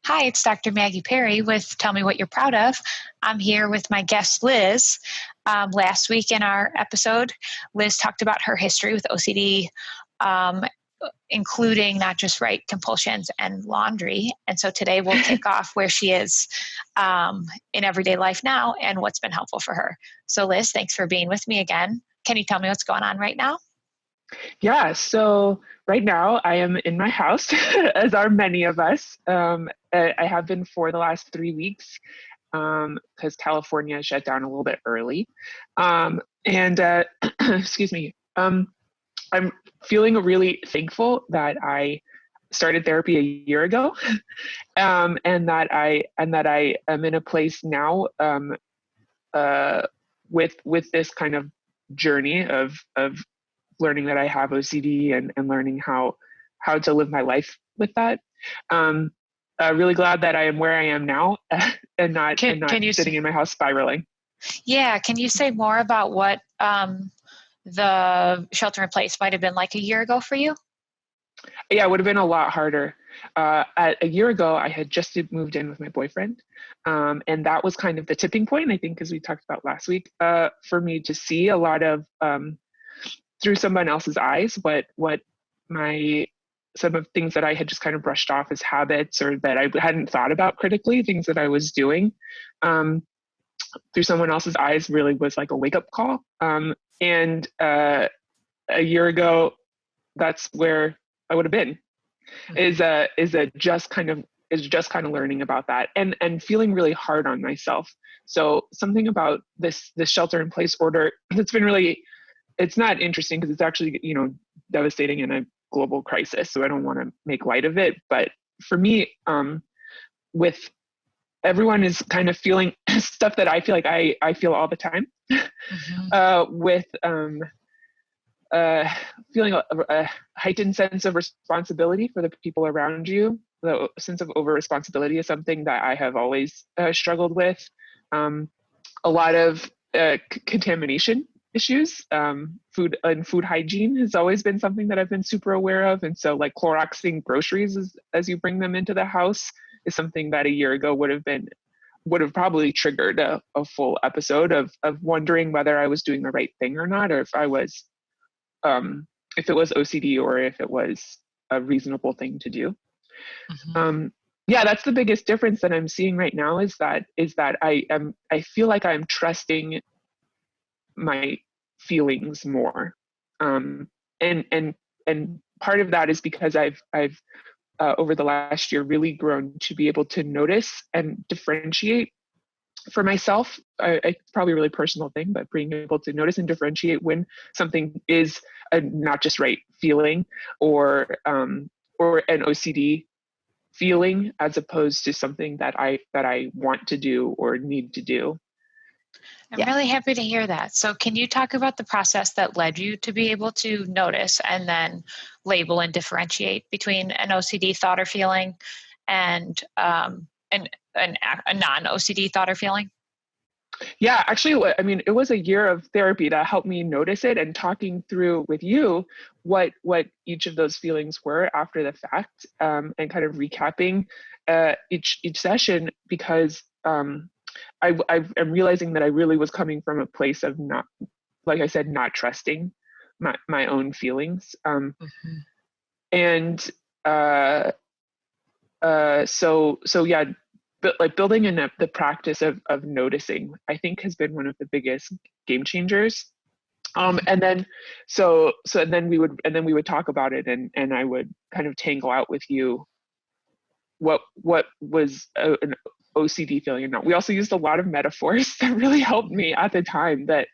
Hi, it's Dr. Maggie Perry with Tell Me What You're Proud Of. I'm here with my guest, Liz. Last week in our episode, Liz talked about her history with OCD, um, including not just right compulsions and laundry. And so today we'll kick off where she is in everyday life now and what's been helpful for her. So, Liz, thanks for being with me again. Can you tell me what's going on right now? Yeah, so right now I am in my house, as are many of us. I have been for the last 3 weeks because California shut down a little bit early. And excuse me, I'm feeling really thankful that I started therapy a year ago, and that I am in a place now with this kind of journey of learning that I have OCD and learning how to live my life with that. Really glad that I am where I am now and not sitting in my house spiraling. Yeah, can you say more about what the shelter in place might have been like a year ago for you? Yeah, it would have been a lot harder. A year ago, I had just moved in with my boyfriend, and that was kind of the tipping point, I think, as we talked about last week, for me to see a lot of through someone else's eyes what my some of things that I had just kind of brushed off as habits or that I hadn't thought about critically, things that I was doing through someone else's eyes really was like a wake-up call. And a year ago, that's where I would have been, is just kind of learning about that and feeling really hard on myself. So something about this shelter in place order that's been really, it's not interesting because it's actually, devastating in a global crisis. So I don't want to make light of it. But for me, with everyone is kind of feeling stuff that I feel like I feel all the time, with feeling a heightened sense of responsibility for the people around you. The sense of over responsibility is something that I have always struggled with. A lot of contamination issues. Food hygiene has always been something that I've been super aware of. And so like Cloroxing groceries as you bring them into the house is something that a year ago would have probably triggered a full episode of wondering whether I was doing the right thing or not, or if I was, if it was OCD or if it was a reasonable thing to do. Yeah, that's the biggest difference that I'm seeing right now is that I feel like I'm trusting my feelings more. And part of that is because I've over the last year really grown to be able to notice and differentiate for myself. It's probably a really personal thing, but being able to notice and differentiate when something is a not just right feeling or an OCD feeling as opposed to something that I want to do or need to do. I'm really happy to hear that. So can you talk about the process that led you to be able to notice and then label and differentiate between an OCD thought or feeling and a non-OCD thought or feeling? Yeah, actually, I mean, it was a year of therapy that helped me notice it and talking through with you what each of those feelings were after the fact, and kind of recapping each session because I'm realizing that I really was coming from a place of not, like I said, not trusting my own feelings. And so yeah, but like building in the practice of noticing, I think has been one of the biggest game changers. And then we would talk about it and I would kind of tangle out with you what was an OCD feeling or not. We also used a lot of metaphors that really helped me at the time that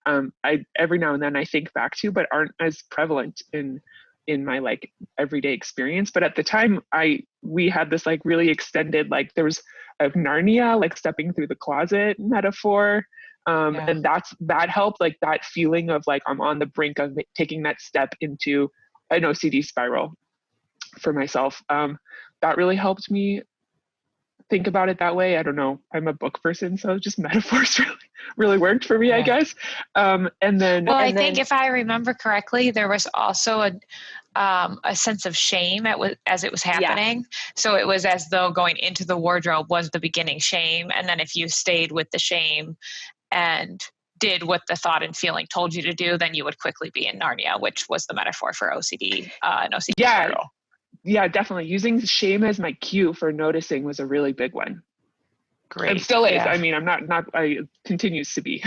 I every now and then I think back to, but aren't as prevalent in my like everyday experience. But at the time we had this like really extended, like there was a Narnia, like stepping through the closet metaphor. And that helped, like that feeling of like I'm on the brink of taking that step into an OCD spiral for myself. That really helped me think about it that way. I don't know. I'm a book person, so just metaphors really worked for me, I guess. And then, well, I think if I remember correctly, there was also a sense of shame as it was happening. Yes. So it was as though going into the wardrobe was the beginning shame, and then if you stayed with the shame and did what the thought and feeling told you to do, then you would quickly be in Narnia, which was the metaphor for OCD, an OCD spiral. Yeah, definitely. Using shame as my cue for noticing was a really big one. Great. It still is. Yeah. I mean, it continues to be.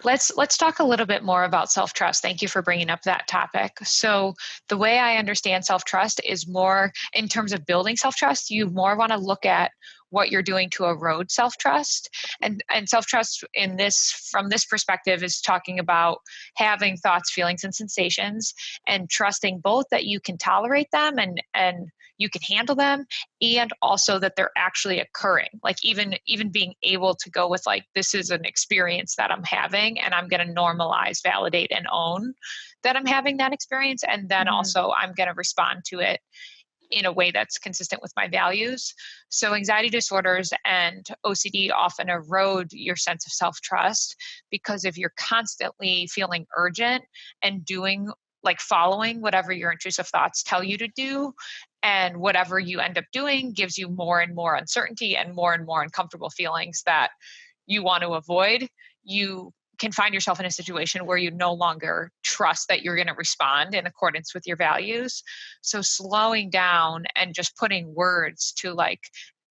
Let's talk a little bit more about self-trust. Thank you for bringing up that topic. So the way I understand self-trust is more in terms of building self-trust, you more want to look at what you're doing to erode self-trust. And self-trust from this perspective is talking about having thoughts, feelings, and sensations and trusting both that you can tolerate them and you can handle them, and also that they're actually occurring. Like even being able to go with like, this is an experience that I'm having and I'm going to normalize, validate, and own that I'm having that experience. And then also I'm going to respond to it in a way that's consistent with my values. So anxiety disorders and OCD often erode your sense of self-trust, because if you're constantly feeling urgent and doing, like following whatever your intrusive thoughts tell you to do, and whatever you end up doing gives you more and more uncertainty and more uncomfortable feelings that you want to avoid, you can find yourself in a situation where you no longer trust that you're going to respond in accordance with your values. So slowing down and just putting words to, like,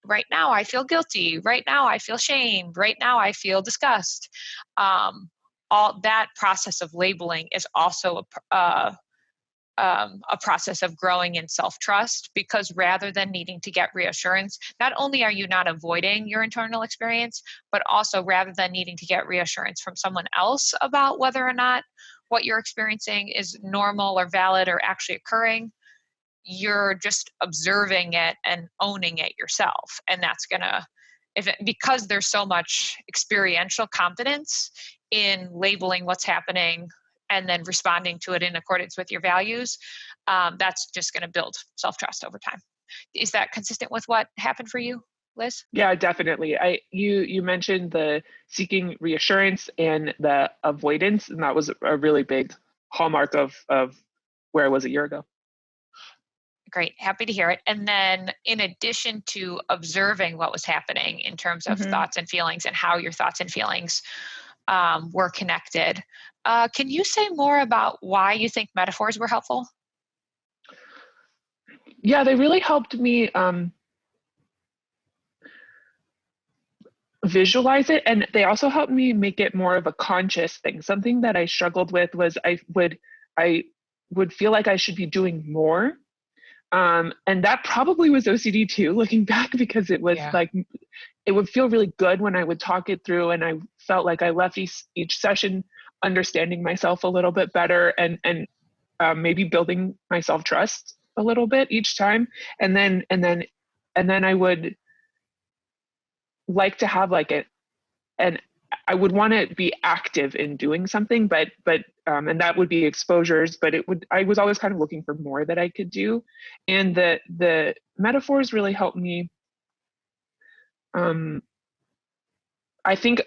right now I feel guilty, right now I feel shame, right now I feel disgust. All that process of labeling is also a process of growing in self-trust, because rather than needing to get reassurance, not only are you not avoiding your internal experience, but also rather than needing to get reassurance from someone else about whether or not what you're experiencing is normal or valid or actually occurring, you're just observing it and owning it yourself. And that's gonna, because there's so much experiential competence in labeling what's happening and then responding to it in accordance with your values, that's just going to build self-trust over time. Is that consistent with what happened for you, Liz? Yeah, definitely. You mentioned the seeking reassurance and the avoidance, and that was a really big hallmark of where I was a year ago. Great, happy to hear it. And then in addition to observing what was happening in terms of thoughts and feelings and how your thoughts and feelings were connected, can you say more about why you think metaphors were helpful? Yeah, they really helped me visualize it, and they also helped me make it more of a conscious thing. Something that I struggled with was I would feel like I should be doing more. And that probably was OCD too, looking back, because it was like, it would feel really good when I would talk it through, and I felt like I left each session understanding myself a little bit better, and maybe building my self-trust a little bit each time. And then I would like to have like and I would want to be active in doing something, but and that would be exposures, but I was always kind of looking for more that I could do. And the metaphors really helped me. I think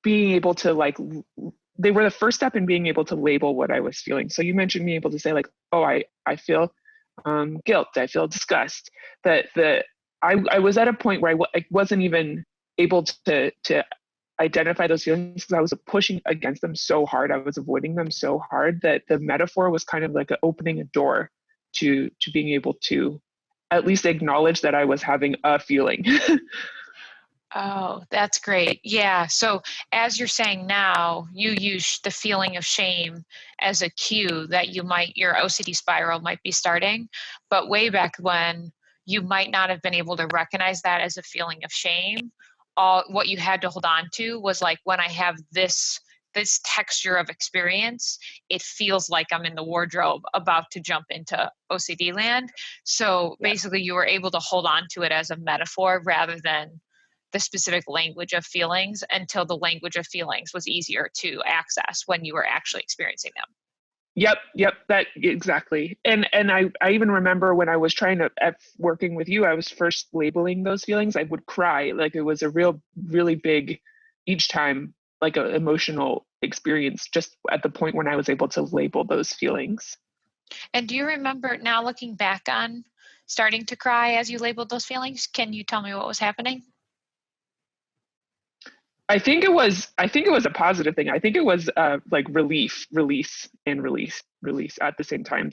being able to, like, they were the first step in being able to label what I was feeling. So you mentioned being able to say, like, oh, I feel guilt, I feel disgust. I was at a point where I wasn't even able to identify those feelings, because I was pushing against them so hard. I was avoiding them so hard that the metaphor was kind of like opening a door to being able to at least acknowledge that I was having a feeling. Oh, that's great. Yeah. So as you're saying now, you use the feeling of shame as a cue that your OCD spiral might be starting. But way back when, you might not have been able to recognize that as a feeling of shame. What you had to hold on to was, like, when I have this texture of experience, it feels like I'm in the wardrobe about to jump into OCD land. So basically you were able to hold on to it as a metaphor rather than the specific language of feelings, until the language of feelings was easier to access when you were actually experiencing them. Yep, that exactly. And I even remember when I was trying to working with you, I was first labeling those feelings. I would cry, like it was a really big each time, like an emotional experience just at the point when I was able to label those feelings. And do you remember now looking back on starting to cry as you labeled those feelings? Can you tell me what was happening? I think it was a positive thing. I think it was like release at the same time.